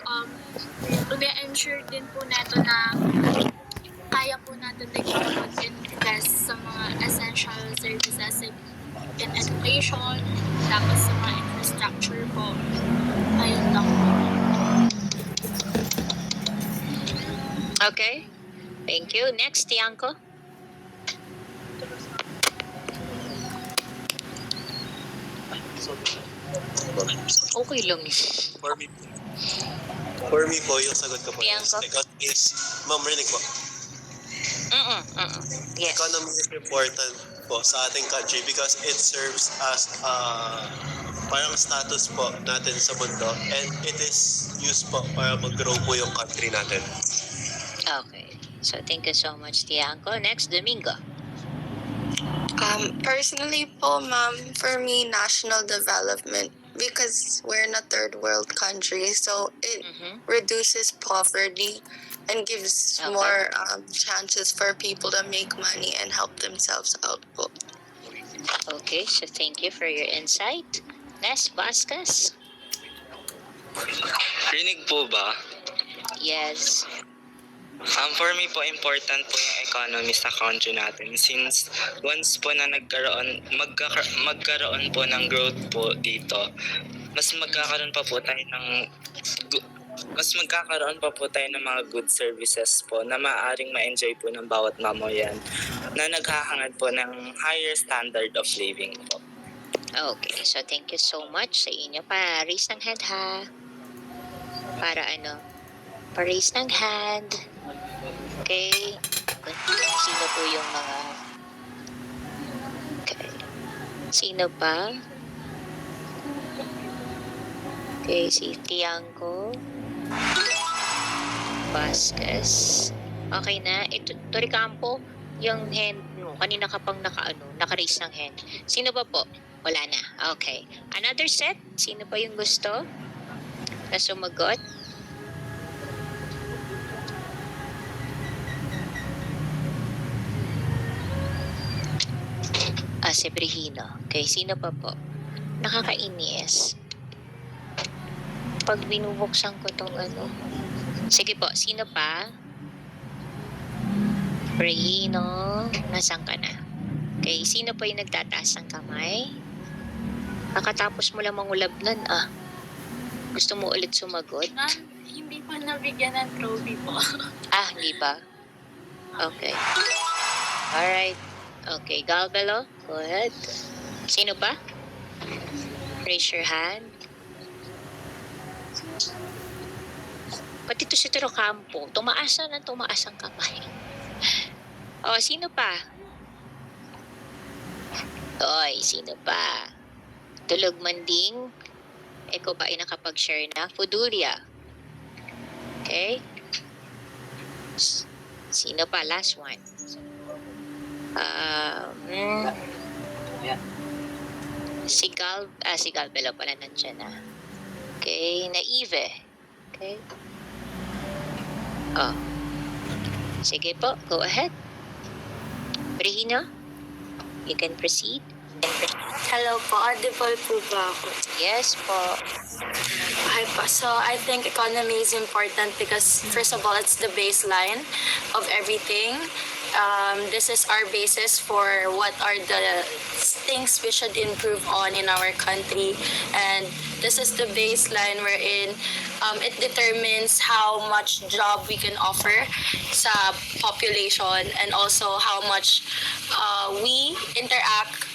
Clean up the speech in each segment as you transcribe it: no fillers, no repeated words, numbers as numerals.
um, ensure din po nato na kaya po natin mag-invest sa mga essential services in education, tapos sa mga infrastructure po. Ayun lang po. Okay. Thank you. Next, Tiangco. Okay lang. For me po, yung sagot ko po Tiangco. is, ma'am, rinig po. Yes. Economy is important po sa ating country because it serves as parang status po natin sa mundo and it is used po para mag-grow po yung country natin. Okay. So, thank you so much, Tiangco. Next, Domingo. Personally po, ma'am, for me, national development because we're in a third world country, so it reduces poverty and gives more chances for people to make money and help themselves out po. Okay, so thank you for your insight. Next, Vasquez. Rinig po ba? Yes. For me po, important po yung economy sa country natin since once po na magkaroon po ng growth po dito, mas magkakaroon pa po tayo ng mga good services po na maaaring ma-enjoy po ng bawat mamayan na naghahangad po ng higher standard of living po. Okay, so thank you so much sa inyo. Pa-raise ng hand ha. Pa-raise ng hand. Okay. Sino po yung mga... Okay. Sino pa? Okay, si Tiangco. Vasquez. Okay na. Ito, Toricampo, yung hand mo. Kanina ka pang naka-raise ng hand. Sino ba po? Wala na. Okay. Another set? Sino pa yung gusto na sumagot? Si Brihino. Okay, sino pa po? Nakakainis. Pag binubuksan ko tong Sige po, sino pa? Brihino. Nasaan ka na? Okay, sino pa yung nagtataas ng kamay? Kakatapos mo lang mangulab nun, Gusto mo ulit sumagot? Hindi pa nabigyan ng trophy po. Hindi ba? Okay. Alright. Okay, Galvelo, go ahead. Sino pa? Raise your hand. Pati to si Torocampo, tumaas ang kamay. Sino pa? Sino pa? Tulog Manding. Ikaw ba ay nakapag-share na? Fudulia. Okay. Sino pa? Last one. Si Galvelo pala nandiyan na. Okay, Naive. Okay. Sige po, go ahead. Brihino, you can proceed. Hello po, audible po ba ako? Yes po. Okay po, so I think economy is important because first of all, it's the baseline of everything. This is our basis for what are the things we should improve on in our country, and this is the baseline wherein it determines how much job we can offer sa population and also how much we interact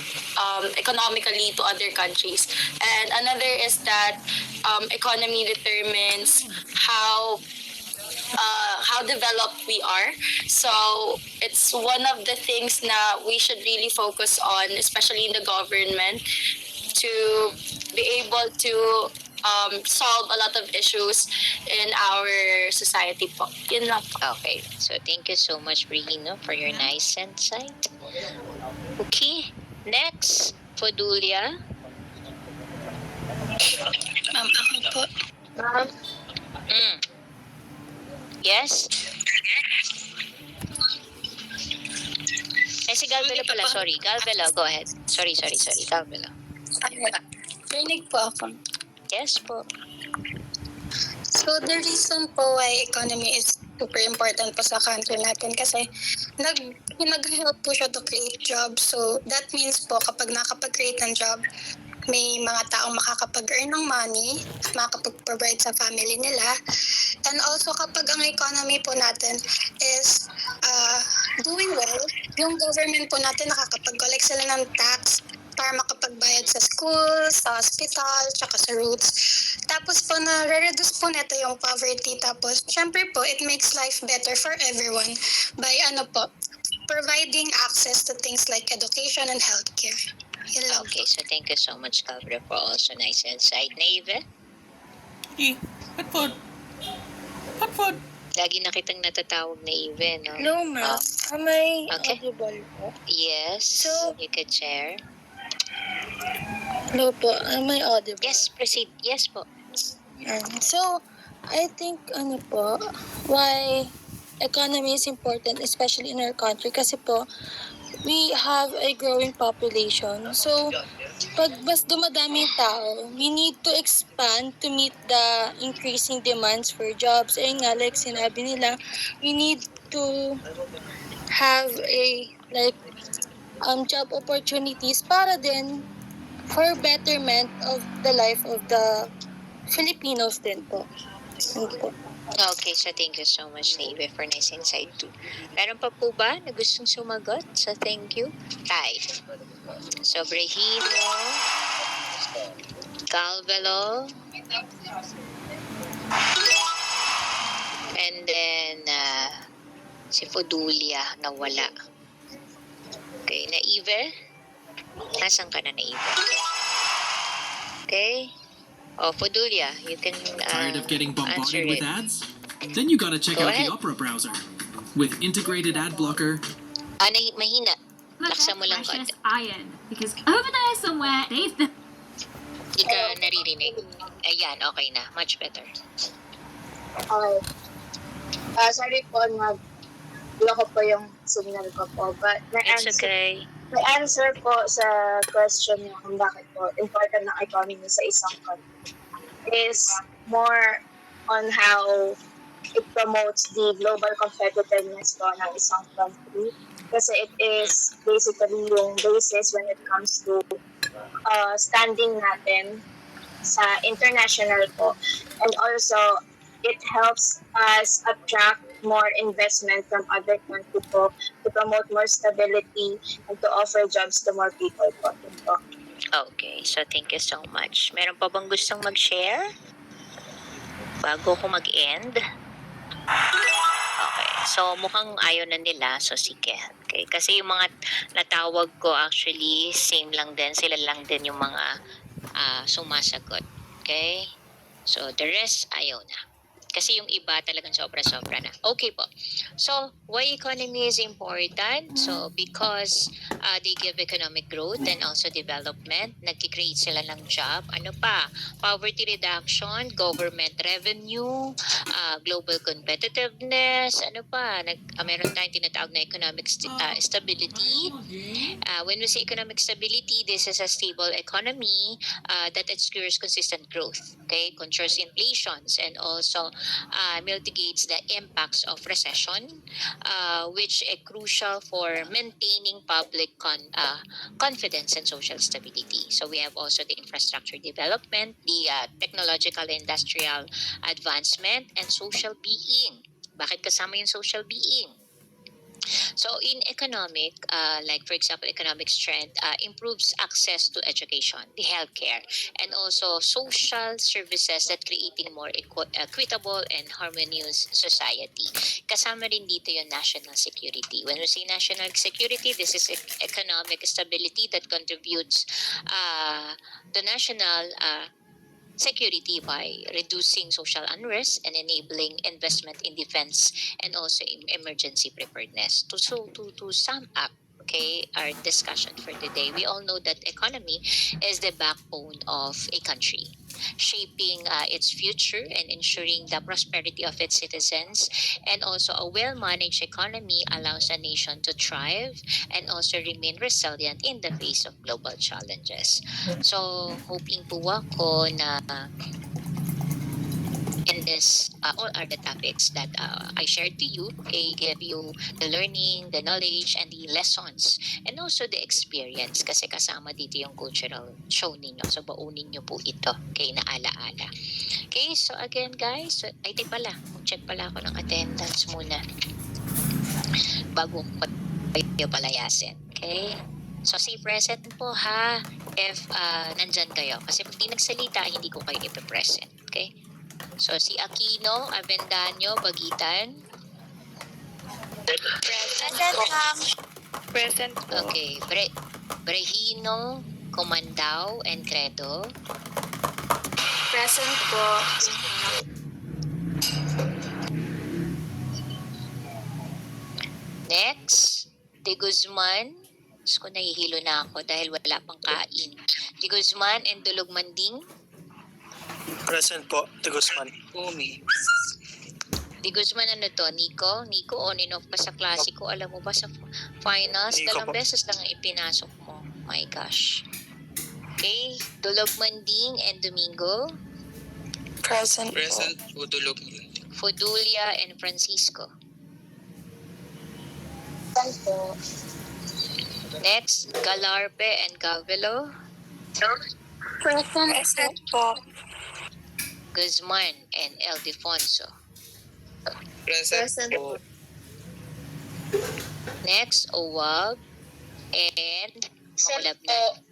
economically to other countries. And another is that economy determines how developed we are. So it's one of the things na we should really focus on, especially in the government, to be able to solve a lot of issues in our society po. Yun lang po. Okay, so thank you so much, Brihino, for your nice insight. Okay, next, Fudulia. Ma'am, ako po. Yes? Si Galvelo pala, sorry. Galvelo, go ahead. Sorry, Galvelo. Rinig po ako. Yes po. So the reason po why economy is super important po sa country natin kasi nag-help po siya to create jobs. So that means po kapag nakapag-create ng job, may mga taong makakapag-earn ng money, makakapag-provide sa family nila. And also kapag ang economy po natin is doing well, yung government po natin nakakapag-collect sila ng tax para makapagbayad sa school, sa hospital, tsaka sa roads. Tapos po na-reduce po neto yung poverty. Tapos syempre po, it makes life better for everyone by providing access to things like education and healthcare. Yun lang po. Okay, so thank you so much, Cabra, for also nice insight. Naive? What food? What food? Lagi na kitang natatawag na Eve, no? No, ma'am. Am I Okay. audible po? Yes, So- you could share. No po. Am I audible? Yes, proceed. Yes po. So, I think, why economy is important, especially in our country, kasi po, we have a growing population. So, pag mas dumadami yung tao, we need to expand to meet the increasing demands for jobs. Ayun nga, like sinabi nila, we need to have job opportunities para din for betterment of the life of the Filipinos din po. Yun po. Okay, so thank you so much, Naive, for nice insight too. Meron pa po ba na gustong sumagot? So thank you. Tay. Sobrehino. Calvelo. And then, si Fodulia nawala. Okay, Naive? Nasaan ka na, Naive? Okay. Oh, Fodulia, you can Tired of getting answer bombarded with it. ads? Then you gotta check Go out ahead. the Opera browser. With integrated ad blocker, Mahina. But Laksan that mo lang precious konti. iron, because over there somewhere, they've been Hindi ka naririnig. Ayan, okay na. Much better. Okay. Sorry po, nag-block ko po yung signal ko po. But It's okay. my answer po sa question niyo kung bakit po important ng economy sa isang country is more on how it promotes the global competitiveness po ng isang country. Kasi it is basically yung basis when it comes to standing natin sa international po. And also, it helps us attract more investment from other countries po to promote more stability and to offer jobs to more people po. Okay, so thank you so much. Meron pa bang gustong mag-share? Bago ko mag-end? Okay, so mukhang ayaw na nila, so sige. Okay, kasi yung mga natawag ko actually, same lang din, sila lang din yung mga sumasagot. Okay? So the rest, ayaw na. Kasi yung iba talagang sobra-sobra na. Okay po. So, why economy is important? So, because they give economic growth and also development. Nagkikreate sila ng job. Ano pa? Poverty reduction, government revenue, global competitiveness. Ano pa? Meron tayong tinatawag na economic stability. When we say economic stability, this is a stable economy that ensures consistent growth. Okay? Controls inflations and also mitigates the impacts of recession, which is crucial for maintaining public confidence and social stability. So we have also the infrastructure development, the technological industrial advancement, and social being. Bakit kasama yung social being? So in economic, like for example, economic strength improves access to education, the healthcare, and also social services that creating more equitable and harmonious society. Kasama rin dito yung national security. When we say national security, this is economic stability that contributes the national security by reducing social unrest and enabling investment in defense and also in emergency preparedness. To sum up, okay, our discussion for today, we all know that economy is the backbone of a country, shaping its future and ensuring the prosperity of its citizens. And also a well-managed economy allows a nation to thrive and also remain resilient in the face of global challenges. So, hoping po ako na this all are the topics that I shared to you. Okay, give you the learning, the knowledge, and the lessons, and also the experience. Kasi kasama dito yung cultural show ninyo. So baunin nyo po ito. Okay, na ala-ala. Okay, so again guys, ay di pala, check pala ako ng attendance muna bago ko kayo palayasin. Okay? So, say present po ha if nandyan kayo. Kasi pag di nagsalita, hindi ko kayo ipipresent. Okay? So, si Aquino, Avendaño, Bagitan. Present, ma'am. Present po. Okay. Brehino, Comandao, and Credo. Present po. Next, De Guzman. Diyos ko, nahihilo na ako dahil wala pang kain. De Guzman and Dulog Manding. Present po, De Guzman. De Guzman, ano to? Nico? Nico, on and off ka sa klasiko. Alam mo ba sa finals? Nico Dalawang po. beses lang ang ipinasok mo. My gosh. Okay. Dulog Manding and Domingo. Present, po, Dulog. Fodulia and Francisco. Present po. Next, Galarpe and Gavelo. Present po. Guzman and Eldefonso. Present po. Next, Owab and Present po. Maulabnan.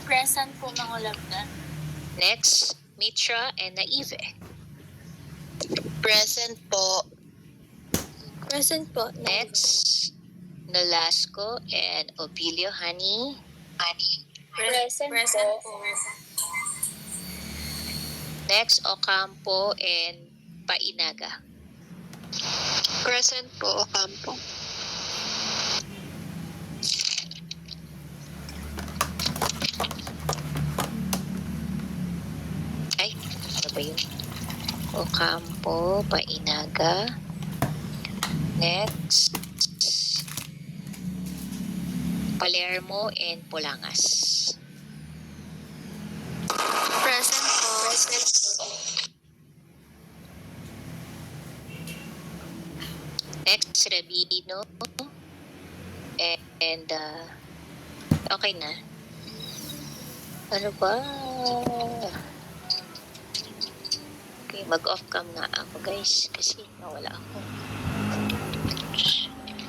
Present po, Mangulabnan. Next, Mitra and Naive. Present po. Present po. Next, Nolasco and Obilio Honey. Present po. Next, Ocampo and Painaga. Present po, Ocampo. Ay, ano ba yun? Ocampo, Painaga. Next, Palermo and Polangas. Present po. Next, Rabino. And okay na. Ano ba? Okay, mag-off cam nga ako guys. Kasi nawala ako.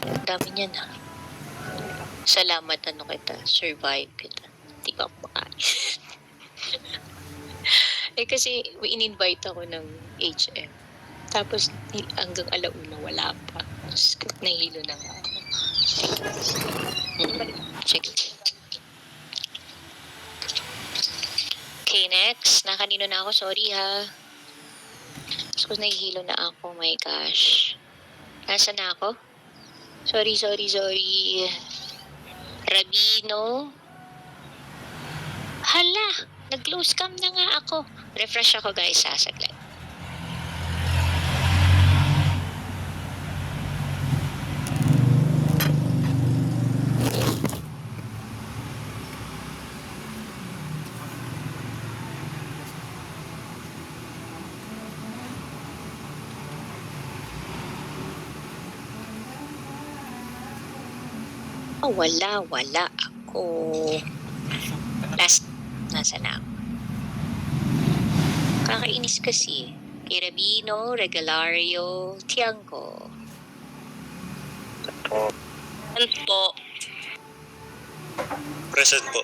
Ang dami niyan ha. Salamat ano kita. Survive kita. Hindi pa ako makain. Kasi in-invite ako ng HM. Tapos hanggang alauna wala pa. Nahilo na nga ako. Check. Okay, next. Nakanino na ako. Sorry ha. Tapos nahihilo na ako. My gosh. Nasa na ako? Sorry. Rabino. Hala! Nag-close cam na nga ako. Refresh ako guys ha. Saglit. Oh, wala ako. Nasa na ako? Kakainis kasi. Kay Rabino, Regalario, Tiangco. Present po. Present po.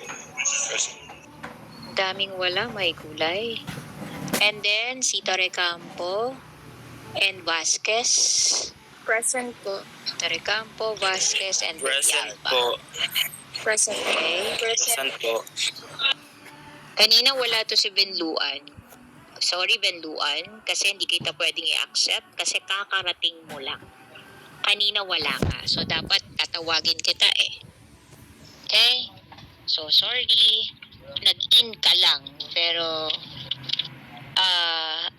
Daming wala, may gulay. And then, si Torrecampo and Vasquez. Present po. Torrecampo, Vasquez, and Present Villalba. po. Present po. Okay. Present po. Kanina wala to si Benluan. Sorry, Benluan, kasi hindi kita pwedeng i-accept kasi kakarating mo lang. Kanina wala ka. So, dapat tatawagin kita eh. Okay? So, sorry. Nag-in ka lang. Pero,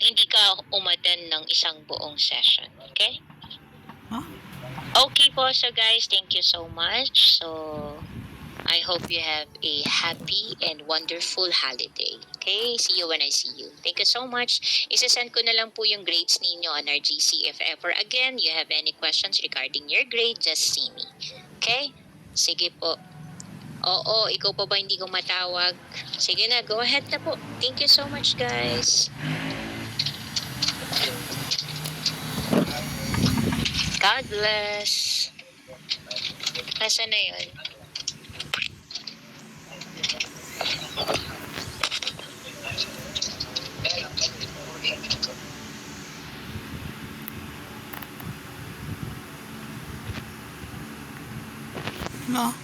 hindi ka umattend ng isang buong session. Okay? Huh? Okay po. So, guys, thank you so much. So, I hope you have a happy and wonderful holiday. Okay? See you when I see you. Thank you so much. Isasend ko na lang po yung grades ninyo on our GC. If ever again you have any questions regarding your grade, just see me. Okay? Sige po. Oo, ikaw pa ba hindi ko matawag? Sige na, go ahead na po. Thank you so much, guys. God bless. Nasaan na yun? No.